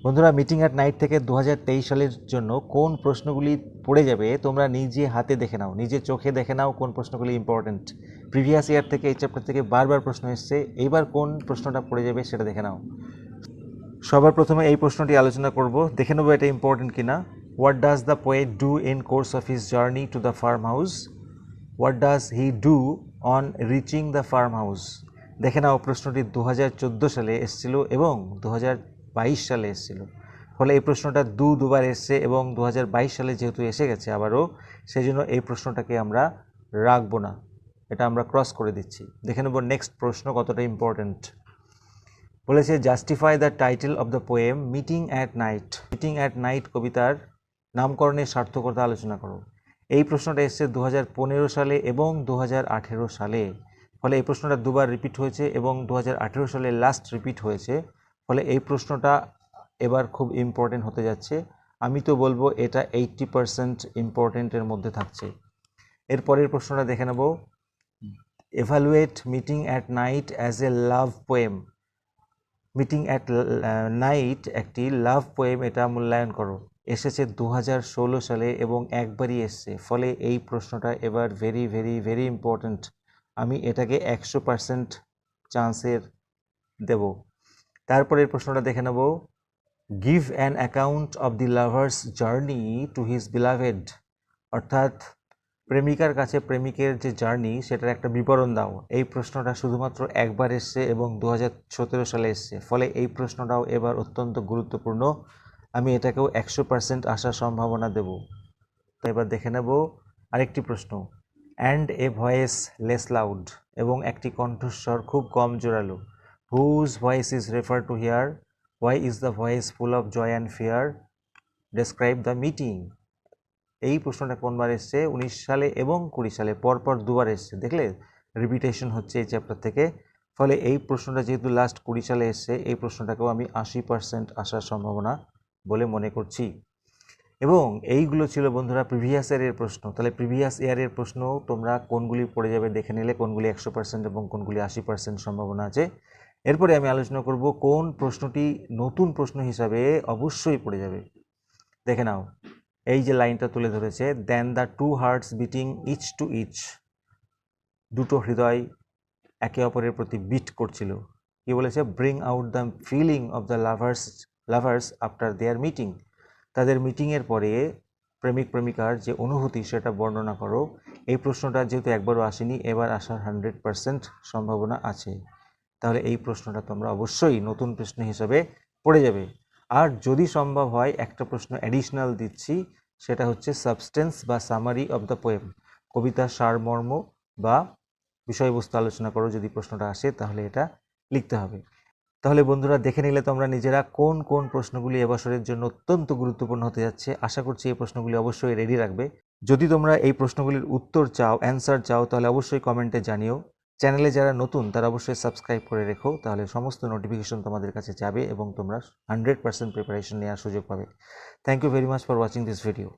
বন্ধুরা, meeting at night থেকে 2023 সালের জন্য কোন প্রশ্নগুলি পড়ে যাবে তোমরা নিজে হাতে দেখে নাও, নিজে চোখে দেখে নাও কোন প্রশ্নগুলি ইম্পর্টেন্ট। প্রিভিয়াস ইয়ার থেকে এই চ্যাপ্টার থেকে বারবার প্রশ্ন এসছে, এইবার কোন প্রশ্নটা পড়ে যাবে সেটা দেখে নাও। সবার প্রথমে এই প্রশ্নটি আলোচনা করব, দেখে নেবো এটা ইম্পর্টেন্ট কিনা। What does the poet do in course of his journey to the farm house? What does he do on reaching the farm house? দেখে নাও, প্রশ্নটি 2014 সালে এসেছিল এবং 2022 সালে এসেছিল। ফলে এই প্রশ্নটা দুবার এসছে এবং 2022 সালে যেহেতু এসে গেছে আবারও, সেই জন্য এই প্রশ্নটাকে আমরা রাখবো না, এটা আমরা ক্রস করে দিচ্ছি। দেখে নেব নেক্সট প্রশ্ন কতটা ইম্পর্টেন্ট। বলেছে justify the title of the poem meeting at night. Meeting at night কবিতার নামকরণের সার্থকতা আলোচনা করো। এই প্রশ্নটা এসছে 2015 সালে এবং 2018 সালে। ফলে এই প্রশ্নটা দুবার রিপিট হয়েছে এবং 2018 সালে লাস্ট রিপিট হয়েছে। ফলে এই প্রশ্নটা এবার খুব ইম্পর্টেন্ট হতে যাচ্ছে। আমি তো বলবো এটা 80% ইম্পর্টেন্টের মধ্যে থাকছে। এরপরের প্রশ্নটা দেখে নেব, evaluate meeting at night as a love poem. Meeting at night একটি লাভ পোয়েম, এটা মূল্যায়ন করো। এসেছে 2016 সালে এবং একবারই এসছে। ফলে এই প্রশ্নটা এবার ভেরি ভেরি ভেরি ইম্পর্ট্যান্ট। আমি এটাকে 100% চান্সের দেব। তারপরের প্রশ্নটা দেখে নেব, give an account of the lovers journey to his beloved. অর্থাৎ প্রেমিকার কাছে প্রেমিকের যে জার্নি সেটার একটা বিবরণ দাও। এই প্রশ্নটা শুধুমাত্র একবার এসছে এবং 2017 সালে এসছে। ফলে এই প্রশ্নটাও এবার অত্যন্ত গুরুত্বপূর্ণ। আমি এটাকেও 100% আসার সম্ভাবনা দেব। তো এবার দেখে নেব আরেকটি প্রশ্ন, and a voice less loud, এবং একটি কণ্ঠস্বর খুব কম জোরালো। Whose voice is refer to here? Why is the voice full of joy and fear? Describe the meeting. এই প্রশ্নটা কোনবার এসছে? 19 সালে এবং 20 সালে, পরপর দুবার এসছে। দেখলে রিপিটেশন হচ্ছে এই চ্যাপ্টার থেকে। ফলে এই প্রশ্নটা যেহেতু লাস্ট 20 সালে এসছে, এই প্রশ্নটাকেও আমি 80% আসার সম্ভাবনা বলে মনে করছি। এবং এইগুলো ছিল বন্ধুরা প্রিভিয়াস ইয়ারের প্রশ্ন। তাহলে প্রিভিয়াস ইয়ারের প্রশ্ন তোমরা কোনগুলি পড়ে যাবে দেখে নিলে, কোনগুলি 100% এবং কোনগুলি 80% সম্ভাবনা আছে। এরপরে আমি আলোচনা করব কোন প্রশ্নটি নতুন প্রশ্ন হিসাবে অবশ্যই পড়ে যাবে। দেখে নাও, এই যে লাইনটা তুলে ধরেছে, then the two hearts beating each to each. দুটো হৃদয় একে অপরের প্রতি বিট করছিল। কি বলেছে? Bring out the feeling of the lovers after their meeting. তাদের মিটিংয়ের পরে প্রেমিক প্রেমিকার যে অনুভূতি সেটা বর্ণনা করো। এই প্রশ্নটা যেহেতু একবারও আসেনি, এবার আসার 100% সম্ভাবনা আছে। তাহলে এই প্রশ্নটা তোমরা অবশ্যই নতুন প্রশ্ন হিসেবে পড়ে যাবে। আর যদি সম্ভব হয় একটা প্রশ্ন অ্যাডিশনাল দিচ্ছি, সেটা হচ্ছে সাবস্টেন্স বা সামারি অফ দ্য পোয়েম। কবিতার সারমর্ম বা বিষয়বস্তু আলোচনা করো। যদি প্রশ্নটা আসে তাহলে এটা লিখতে হবে। তাহলে বন্ধুরা, দেখে নিলে তোমরা নিজেরা কোন কোন প্রশ্নগুলি এবছরের জন্য অত্যন্ত গুরুত্বপূর্ণ হতে যাচ্ছে। আশা করছি এই প্রশ্নগুলি অবশ্যই রেডি রাখবে। যদি তোমরা এই প্রশ্নগুলির উত্তর চাও, অ্যান্সার চাও, তাহলে অবশ্যই কমেন্টে জানিও। চ্যানেলে যারা নতুন তারা অবশ্যই সাবস্ক্রাইব করে রেখো, তাহলে সমস্ত নোটিফিকেশন তোমাদের কাছে যাবে এবং তোমরা 100% প্রিপারেশন নেওয়ার সুযোগ পাবে। Thank you very much for watching this video.